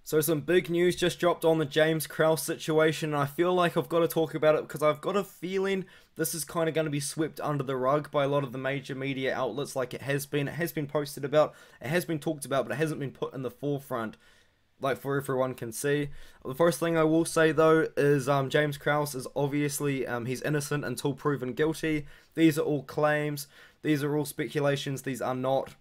So some big news just dropped on the James Krause situation, and I feel like I've got to talk about it because I've got a feeling this is kind of going to be swept under the rug by a lot of the major media outlets like it has been. It has been posted about, it has been talked about, but it hasn't been put in the forefront like for everyone can see. The first thing I will say though is James Krause is obviously he's innocent until proven guilty. These are all claims. These are all speculations. These are not.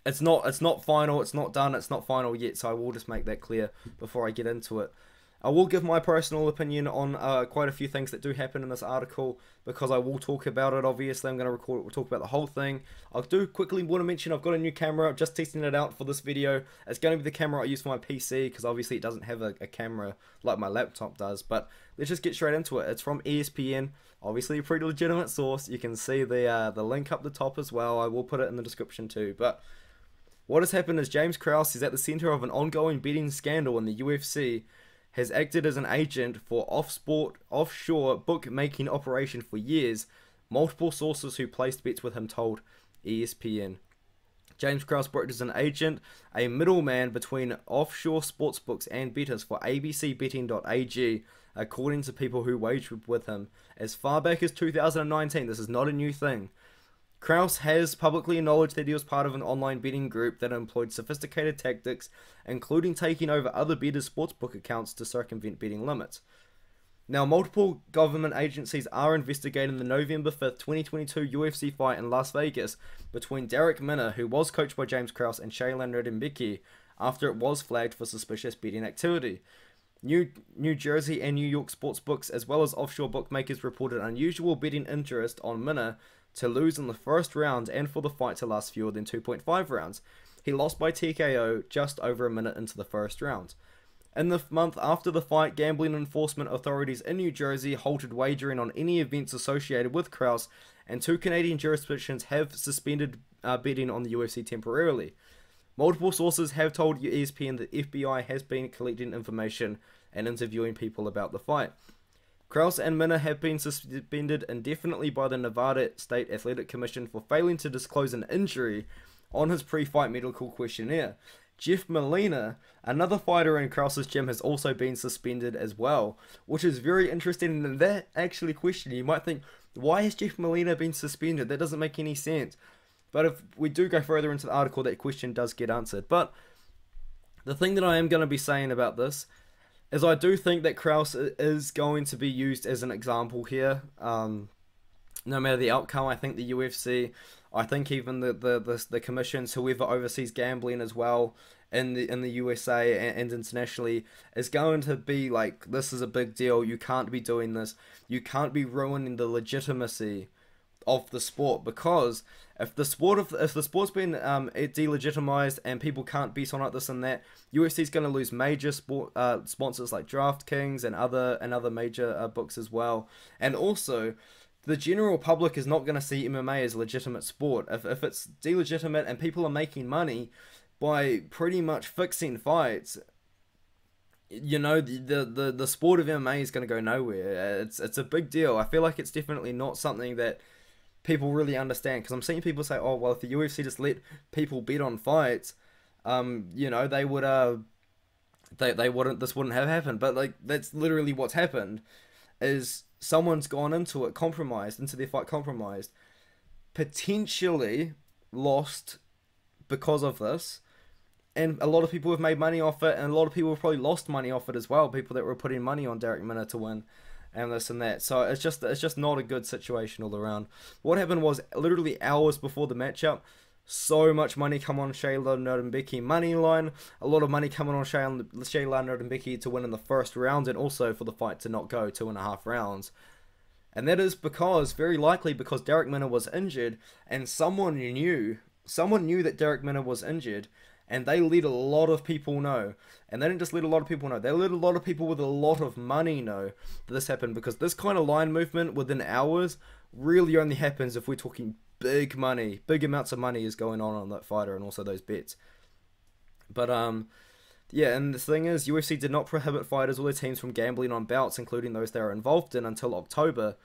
It's not final, it's not done, it's not final yet, so I will just make that clear before I get into it. I will give my personal opinion on quite a few things that do happen in this article, because I will talk about it, obviously. I'm going to record it, we'll talk about the whole thing. I do quickly want to mention I've got a new camera, just testing it out for this video. It's going to be the camera I use for my PC, because obviously it doesn't have a camera like my laptop does, but let's just get straight into it. It's from ESPN, obviously a pretty legitimate source. You can see the link up the top as well. I will put it in the description too, but what has happened is James Krause is at the center of an ongoing betting scandal in the UFC, has acted as an agent for offshore bookmaking operation for years, multiple sources who placed bets with him told ESPN. James Krause worked as an agent, a middleman between offshore sportsbooks and bettors for abcbetting.ag, according to people who wagered with him. As far back as 2019, this is not a new thing. Krause has publicly acknowledged that he was part of an online betting group that employed sophisticated tactics, including taking over other bettors' sportsbook accounts to circumvent betting limits. Now, multiple government agencies are investigating the November 5th, 2022 UFC fight in Las Vegas between Darrick Minner, who was coached by James Krause, and Shayla Ndembeki, after it was flagged for suspicious betting activity. New Jersey and New York sportsbooks, as well as offshore bookmakers, reported unusual betting interest on Minner to lose in the first round and for the fight to last fewer than 2.5 rounds. He lost by TKO just over a minute into the first round. In the month after the fight, gambling enforcement authorities in New Jersey halted wagering on any events associated with Krause, and 2 Canadian jurisdictions have suspended betting on the UFC temporarily. Multiple sources have told ESPN that FBI has been collecting information and interviewing people about the fight. Krause and Minner have been suspended indefinitely by the Nevada State Athletic Commission for failing to disclose an injury on his pre-fight medical questionnaire. Jeff Molina, another fighter in Krause's gym, has also been suspended as well, which is very interesting. And that actually question, you might think, why has Jeff Molina been suspended? That doesn't make any sense. But if we do go further into the article, that question does get answered. But the thing that I am going to be saying about this is I do think that Krause is going to be used as an example here. No matter the outcome, I think the UFC, I think even the commissions, whoever oversees gambling as well in the USA and internationally, is going to be like, this is a big deal. You can't be doing this. You can't be ruining the legitimacy of the sport, because if the sport's been delegitimized and people can't bet on it, this and that, UFC's going to lose major sponsors like DraftKings and other major books as well. And also, the general public is not going to see MMA as a legitimate sport. If it's delegitimate and people are making money by pretty much fixing fights, you know, the sport of MMA is going to go nowhere. It's a big deal. I feel like it's definitely not something that people really understand, because I'm seeing people say, oh well, if the UFC just let people bet on fights, you know, they would they wouldn't, this wouldn't have happened. But like, that's literally what's happened, is someone's gone into it compromised, into their fight compromised, potentially lost because of this, and a lot of people have made money off it, and a lot of people have probably lost money off it as well, people that were putting money on Darrick Minner to win and this and that. So it's just not a good situation all around. What happened was, literally hours before the matchup, so much money come on Shayla Ndembeki money line, a lot of money coming on Shayla Ndembeki to win in the first round, and also for the fight to not go 2.5 rounds. And that is because, very likely because Darrick Minner was injured, and someone knew that Darrick Minner was injured, and they let a lot of people know. And they didn't just let a lot of people know, they let a lot of people with a lot of money know that this happened, because this kind of line movement within hours really only happens if we're talking big money, big amounts of money is going on that fighter, and also those bets. But yeah, and the thing is, UFC did not prohibit fighters or their teams from gambling on bouts, including those they are involved in, until October.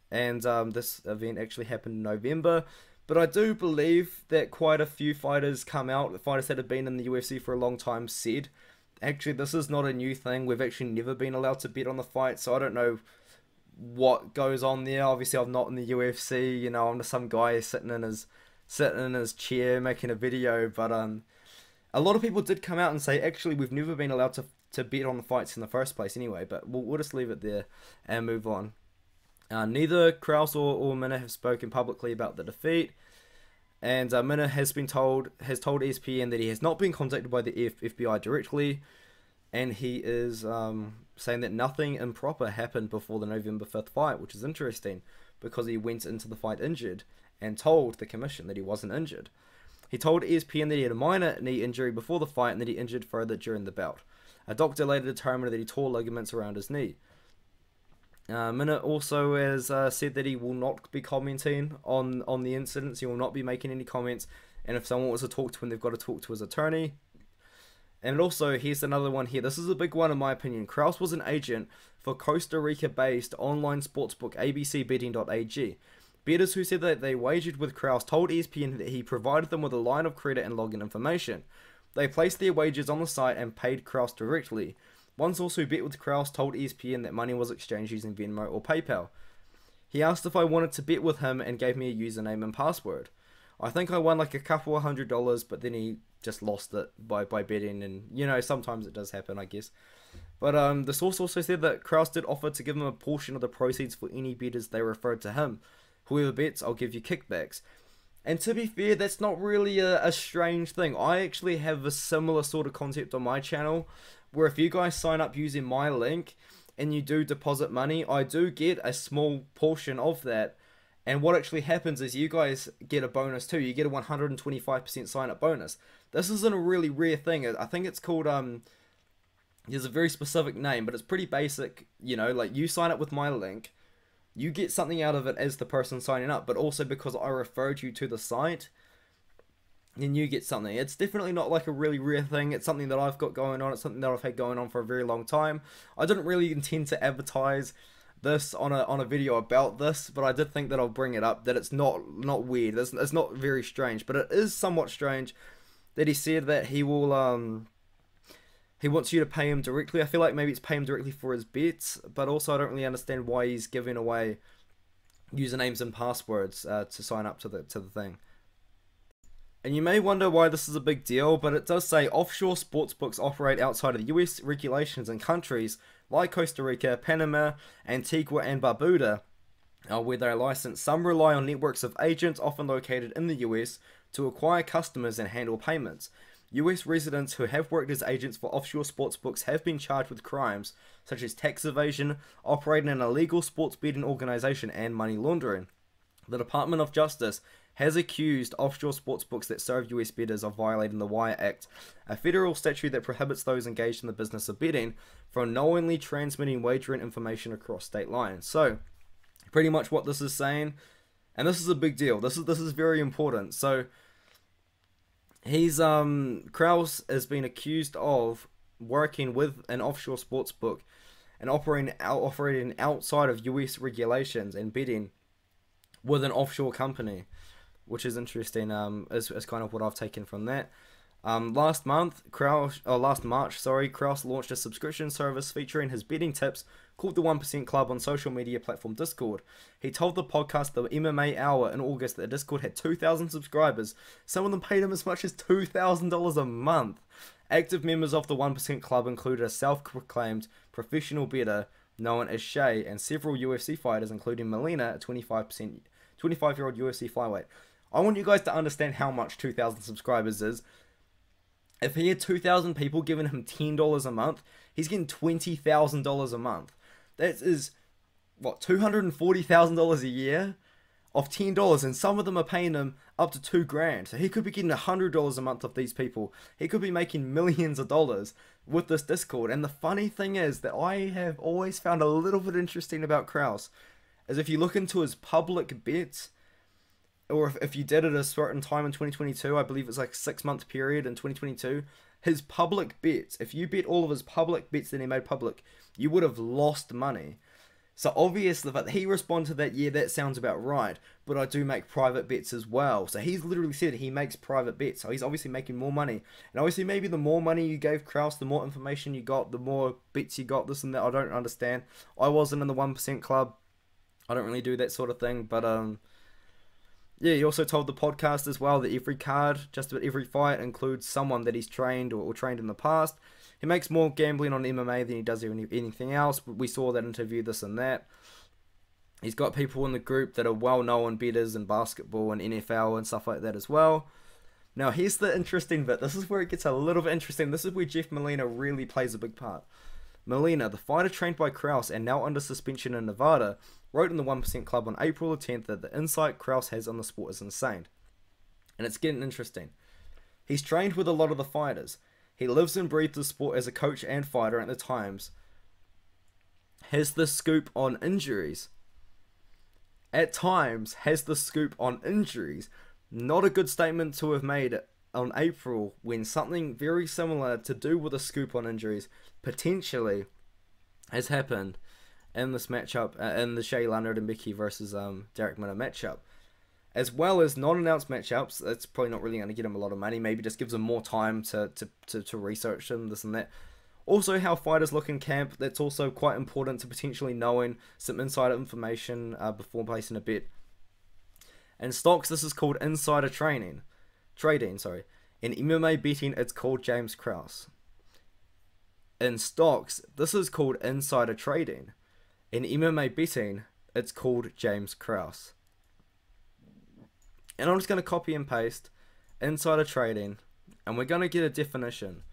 And this event actually happened in November. But I do believe that quite a few fighters come out, fighters that have been in the UFC for a long time, said actually, this is not a new thing. We've actually never been allowed to bet on the fight, so I don't know what goes on there. Obviously, I'm not in the UFC. You know, I'm just some guy sitting in his chair making a video. But a lot of people did come out and say, actually, we've never been allowed to bet on the fights in the first place anyway. But we'll just leave it there and move on. Neither Krause or Minna have spoken publicly about the defeat. And Minna has told ESPN that he has not been contacted by the FBI directly, and he is saying that nothing improper happened before the November 5th fight, which is interesting because he went into the fight injured and told the commission that he wasn't injured. He told ESPN that he had a minor knee injury before the fight and that he injured further during the bout. A doctor later determined that he tore ligaments around his knee. Minna also has said that he will not be commenting on the incidents. He will not be making any comments, and if someone wants to talk to him, they've got to talk to his attorney. And also, here's another one here. This is a big one in my opinion. Krause was an agent for Costa Rica-based online sportsbook abcbetting.ag. Bettors who said that they wagered with Krause told ESPN that he provided them with a line of credit and login information. They placed their wagers on the site and paid Krause directly. One source who bet with Krause told ESPN that money was exchanged using Venmo or PayPal. He asked if I wanted to bet with him and gave me a username and password. I think I won like a couple of $100, but then he just lost it by betting, and you know, sometimes it does happen, I guess. But the source also said that Krause did offer to give him a portion of the proceeds for any bettors they referred to him. Whoever bets, I'll give you kickbacks. And to be fair, that's not really a strange thing. I actually have a similar sort of concept on my channel, where if you guys sign up using my link and you do deposit money, I do get a small portion of that. And what actually happens is you guys get a bonus too. You get a 125% sign up bonus. This isn't a really rare thing. I think it's called, there's a very specific name, but it's pretty basic. You know, like you sign up with my link, you get something out of it as the person signing up, but also because I referred you to the site, then you get something. It's definitely not like a really rare thing. It's something that I've got going on. It's something that I've had going on for a very long time. I didn't really intend to advertise this on a video about this, but I did think that I'll bring it up, that it's not weird. It's not very strange, but it is somewhat strange that he said that he will he wants you to pay him directly. I feel like maybe it's pay him directly for his bets, but also I don't really understand why he's giving away usernames and passwords to sign up to the thing. And you may wonder why this is a big deal, but it does say offshore sportsbooks operate outside of the US regulations in countries like Costa Rica, Panama, Antigua, and Barbuda, where they are licensed. Some rely on networks of agents, often located in the US, to acquire customers and handle payments. US residents who have worked as agents for offshore sportsbooks have been charged with crimes such as tax evasion, operating an illegal sports betting organization, and money laundering. The Department of Justice has accused offshore sportsbooks that serve US bettors of violating the Wire Act, a federal statute that prohibits those engaged in the business of betting from knowingly transmitting wagering information across state lines. So, pretty much what this is saying, and this is a big deal. This is very important. So, he's Krause has been accused of working with an offshore sportsbook and operating outside of US regulations and betting with an offshore company, which is interesting. Is kind of what I've taken from that. Last March, Krause launched a subscription service featuring his betting tips called the 1% Club on social media platform Discord. He told the podcast The MMA Hour in August that Discord had 2,000 subscribers. Some of them paid him as much as $2,000 a month. Active members of the 1% Club included a self-proclaimed professional bettor known as Shay and several UFC fighters, including Molina, a 25-year-old UFC flyweight. I want you guys to understand how much 2,000 subscribers is. If he had 2,000 people giving him $10 a month, he's getting $20,000 a month. That is, what, $240,000 a year of $10, and some of them are paying him up to $2,000. So he could be getting $100 a month of these people. He could be making millions of dollars with this Discord. And the funny thing is that I have always found a little bit interesting about Krause is if you look into his public bets, or if you did it at a certain time in 2022, I believe it's like a 6-month period in 2022, his public bets, if you bet all of his public bets that he made public, you would have lost money. So obviously, but he responded to that, yeah, that sounds about right, but I do make private bets as well. So he's literally said he makes private bets. So he's obviously making more money. And obviously maybe the more money you gave Krause, the more information you got, the more bets you got, this and that. I don't understand. I wasn't in the 1% club. I don't really do that sort of thing. But yeah, he also told the podcast as well that every card, just about every fight, includes someone that he's trained or trained in the past. He makes more gambling on MMA than he does anything else. We saw that interview, this and that. He's got people in the group that are well-known bettors in basketball and NFL and stuff like that as well. Now, here's the interesting bit. This is where it gets a little bit interesting. This is where Jeff Molina really plays a big part. Molina, the fighter trained by Krause and now under suspension in Nevada, wrote in the 1% Club on April the 10th that the insight Krause has on the sport is insane. And it's getting interesting. He's trained with a lot of the fighters. He lives and breathes the sport as a coach and fighter at the times. Has the scoop on injuries. At times, has the scoop on injuries. Not a good statement to have made on April when something very similar to do with a scoop on injuries potentially has happened in this matchup, in the Shea Leonard and Becky versus Derek Minner matchup. As well as non-announced matchups, that's probably not really going to get him a lot of money. Maybe just gives him more time to research them, this and that. Also, how fighters look in camp. That's also quite important to potentially knowing some insider information before placing a bet. In stocks, this is called insider trading. In MMA betting, it's called James Krause. In stocks, this is called insider trading. In MMA betting, it's called James Krause. And I'm just going to copy and paste insider trading, and we're going to get a definition.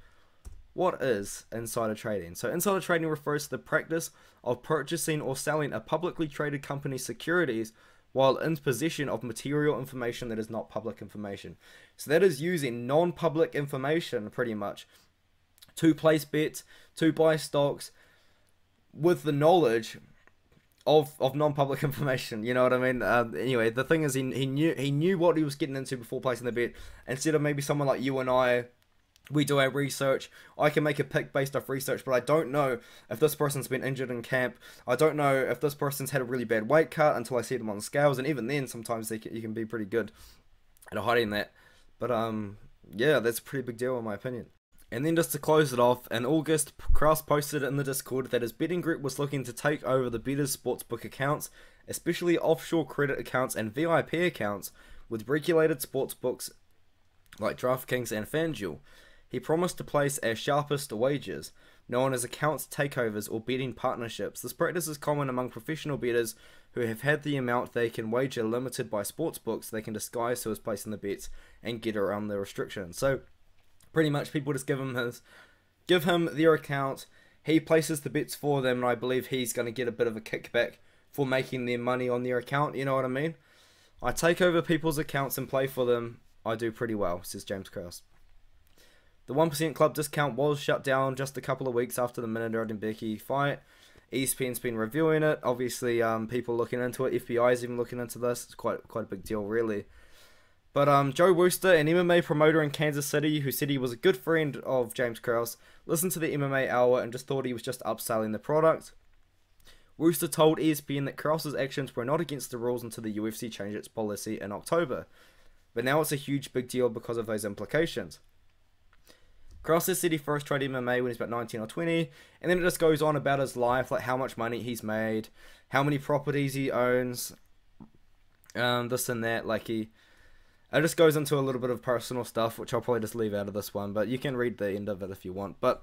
What is insider trading? So insider trading refers to the practice of purchasing or selling a publicly traded company's securities while in possession of material information that is not public information. So that is using non-public information pretty much to place bets, to buy stocks with the knowledge of non-public information, you know what I mean? Anyway, the thing is, he knew what he was getting into before placing the bet. Instead of maybe someone like you and I, we do our research. I can make a pick based off research, but I don't know if this person's been injured in camp. I don't know if this person's had a really bad weight cut until I see them on the scales, and even then, sometimes you can be pretty good at hiding that. But yeah, that's a pretty big deal in my opinion. And then just to close it off, in August, Krause posted in the Discord that his betting group was looking to take over the bettors' sportsbook accounts, especially offshore credit accounts and VIP accounts with regulated sportsbooks like DraftKings and FanDuel. He promised to place our sharpest wagers, known as accounts takeovers or betting partnerships. This practice is common among professional bettors who have had the amount they can wager limited by sportsbooks they can disguise who is placing the bets and get around the restrictions. So pretty much people just give him their account, he places the bets for them, and I believe he's going to get a bit of a kickback for making their money on their account, you know what I mean? I take over people's accounts and play for them. I do pretty well, says James Krause. The 1% Club discount was shut down just a couple of weeks after the Minner and Becky fight. ESPN's been reviewing it. Obviously, people looking into it. FBI's even looking into this. It's quite a big deal, really. But Joe Wooster, an MMA promoter in Kansas City, who said he was a good friend of James Krause, listened to the MMA Hour and just thought he was just upselling the product. Wooster told ESPN that Krause's actions were not against the rules until the UFC changed its policy in October. But now it's a huge big deal because of those implications. Krause said he first tried MMA when he was about 19 or 20, and then it just goes on about his life, like how much money he's made, how many properties he owns, this and that, it just goes into a little bit of personal stuff, which I'll probably just leave out of this one, but you can read the end of it if you want. But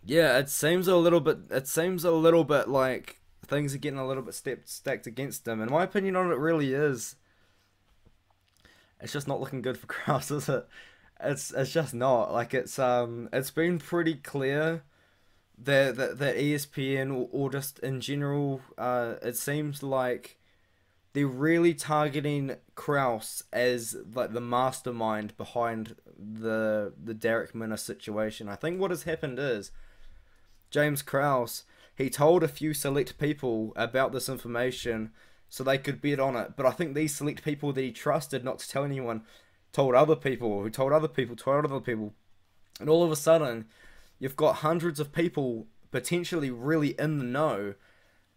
yeah, it seems a little bit like things are getting a little bit stacked against him. And my opinion on it really is, it's just not looking good for Krause, is it? It's just not. Like, it's been pretty clear that ESPN or just in general, it seems like they're really targeting Krause as like the mastermind behind the Derek Minner situation. I think what has happened is James Krause, he told a few select people about this information so they could bet on it. But I think these select people that he trusted not to tell anyone told other people, who told other people, told other people. And all of a sudden, you've got hundreds of people potentially really in the know,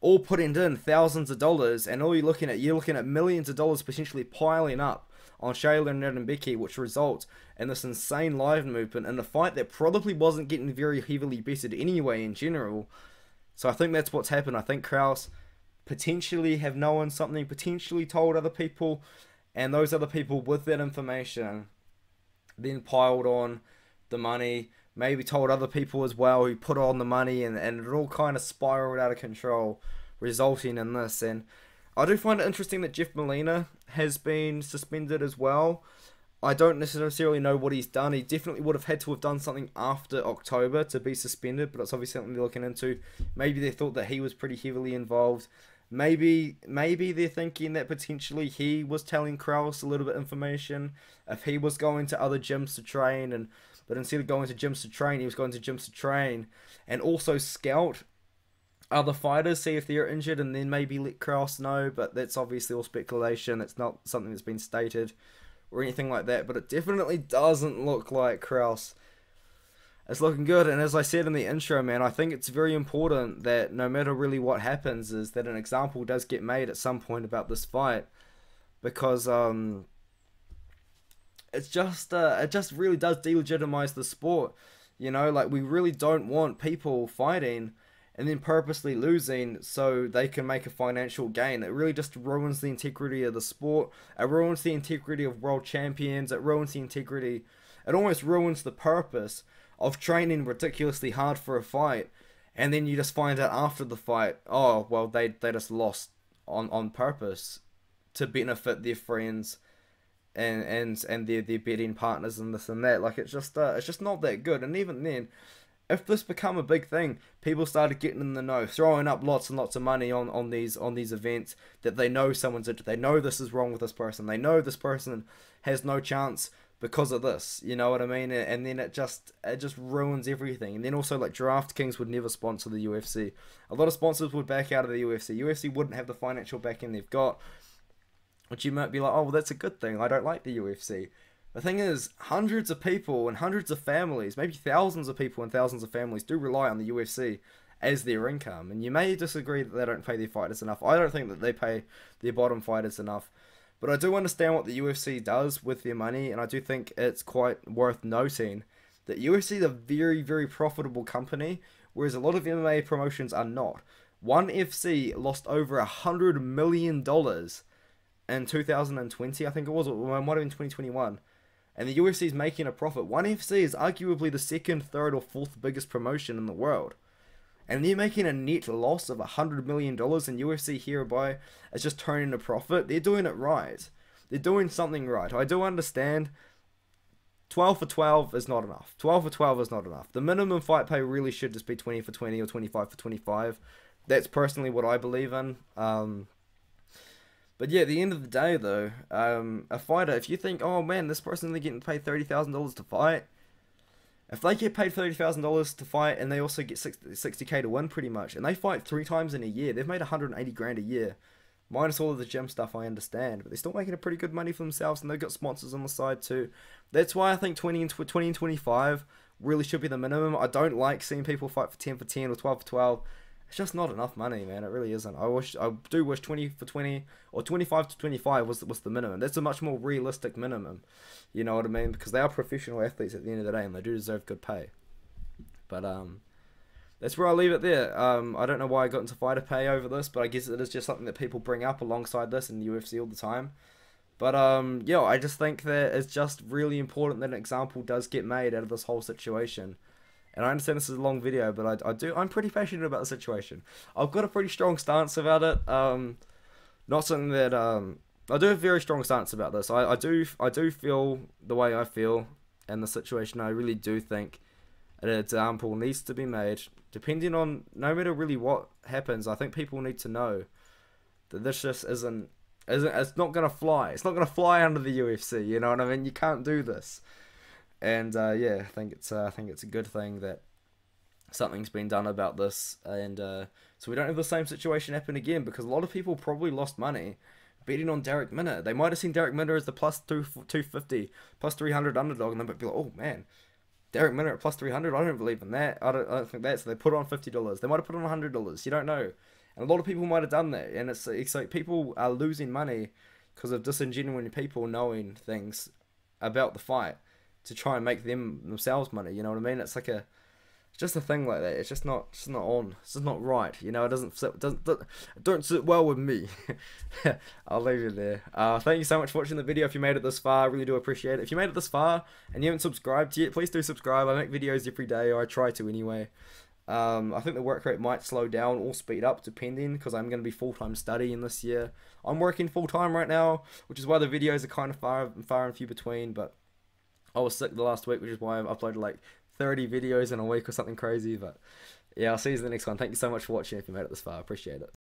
all putting in thousands of dollars, and all you're looking at millions of dollars potentially piling up on Shayla and Becky, which results in this insane live movement in a fight that probably wasn't getting very heavily betted anyway in general. So I think that's what's happened. I think Krause potentially have known something, potentially told other people, and those other people with that information then piled on the money, maybe told other people as well who put on the money, and it all kind of spiraled out of control, resulting in this. And I do find it interesting that Jeff Molina has been suspended as well. I don't necessarily know what he's done. He definitely would have had to have done something after October to be suspended, but it's obviously something they're looking into. Maybe they thought that he was pretty heavily involved. Maybe they're thinking that potentially he was telling Krause a little bit of information if he was going to other gyms to train, but instead of going to gyms to train, he was going to gyms to train and also scout other fighters, see if they're injured, and then maybe let Krause know. But that's obviously all speculation. It's not something that's been stated or anything like that, but it definitely doesn't look like Krause is looking good. And as I said in the intro, man, I think it's very important that no matter really what happens, is that an example does get made at some point about this fight, because it just really does delegitimize the sport. You know, like, we really don't want people fighting and then purposely losing so they can make a financial gain. It really just ruins the integrity of the sport. It ruins the integrity of world champions. It ruins the integrity. It almost ruins the purpose of training ridiculously hard for a fight, and then you just find out after the fight, oh, well, they just lost on purpose to benefit their friends and their betting partners and this and that. Like, it's just not that good. And even then, if this become a big thing, people started getting in the know, throwing up lots and lots of money on these events that they know someone's injured. They know this is wrong with this person. They know this person has no chance because of this. You know what I mean? And then it just ruins everything. And then also, like, DraftKings would never sponsor the UFC. A lot of sponsors would back out of the UFC. UFC wouldn't have the financial backing they've got, which you might be like, oh, well, that's a good thing. I don't like the UFC. The thing is, hundreds of people and hundreds of families, maybe thousands of people and thousands of families do rely on the UFC as their income. And you may disagree that they don't pay their fighters enough. I don't think that they pay their bottom fighters enough. But I do understand what the UFC does with their money, and I do think it's quite worth noting that UFC is a very, very profitable company, whereas a lot of MMA promotions are not. ONE FC lost over $100 million in 2020, I think it was, or it might have been 2021. And the UFC is making a profit. ONE FC is arguably the second, third, or fourth biggest promotion in the world. And they're making a net loss of $100 million, and UFC hereby is just turning a profit. They're doing it right. They're doing something right. I do understand 12 for 12 is not enough. 12 for 12 is not enough. The minimum fight pay really should just be 20 for 20 or 25 for 25. That's personally what I believe in. But yeah, at the end of the day, though, a fighter, if you think, oh man, this person's only getting paid $30,000 to fight, if they get paid $30,000 to fight and they also get 60K to win pretty much, and they fight 3 times in a year, they've made 180 grand a year, minus all of the gym stuff, I understand, but they're still making a pretty good money for themselves, and they've got sponsors on the side too. That's why I think 20 and 25 really should be the minimum. I don't like seeing people fight for 10 or 12 for 12. It's just not enough money, man. It really isn't. I do wish 20 for 20 or 25 to 25 was the minimum. That's a much more realistic minimum. You know what I mean? Because they are professional athletes at the end of the day, and they do deserve good pay. But that's where I'll leave it there. I don't know why I got into fighter pay over this, but I guess it is just something that people bring up alongside this in the UFC all the time. But yeah, I just think that it's just really important that an example does get made out of this whole situation. And I understand this is a long video, but I'm pretty passionate about the situation. I've got a pretty strong stance about it. Not something that I do have a very strong stance about this. I do feel the way I feel in the situation. I really do think an example needs to be made. Depending on, no matter really what happens, I think people need to know that this just isn't it's not gonna fly. It's not gonna fly under the UFC. You know what I mean? You can't do this. And yeah, I think it's a good thing that something's been done about this, and so we don't have the same situation happen again, because a lot of people probably lost money betting on Derek Minner. They might have seen Derek Minner as the plus 250, plus 300 underdog, and they might be like, oh man, Derek Minner at plus 300, I don't believe in that. I don't think that. So they put on $50. They might have put on $100. You don't know. And a lot of people might have done that, and it's like people are losing money because of disingenuine people knowing things about the fight to try and make themselves money. You know what I mean? It's like it's just a thing like that. It's just not on. It's just not right. You know, it don't sit well with me. I'll leave you there. Thank you so much for watching the video. If you made it this far, I really do appreciate it. If you made it this far and you haven't subscribed yet, please do subscribe. I make videos every day, or I try to anyway. I think the work rate might slow down or speed up depending, because I'm going to be full-time studying this year. I'm working full-time right now, which is why the videos are kind of far and few between, but I was sick the last week, which is why I've uploaded like 30 videos in a week or something crazy. But yeah, I'll see you in the next one. Thank you so much for watching if you made it this far. I appreciate it.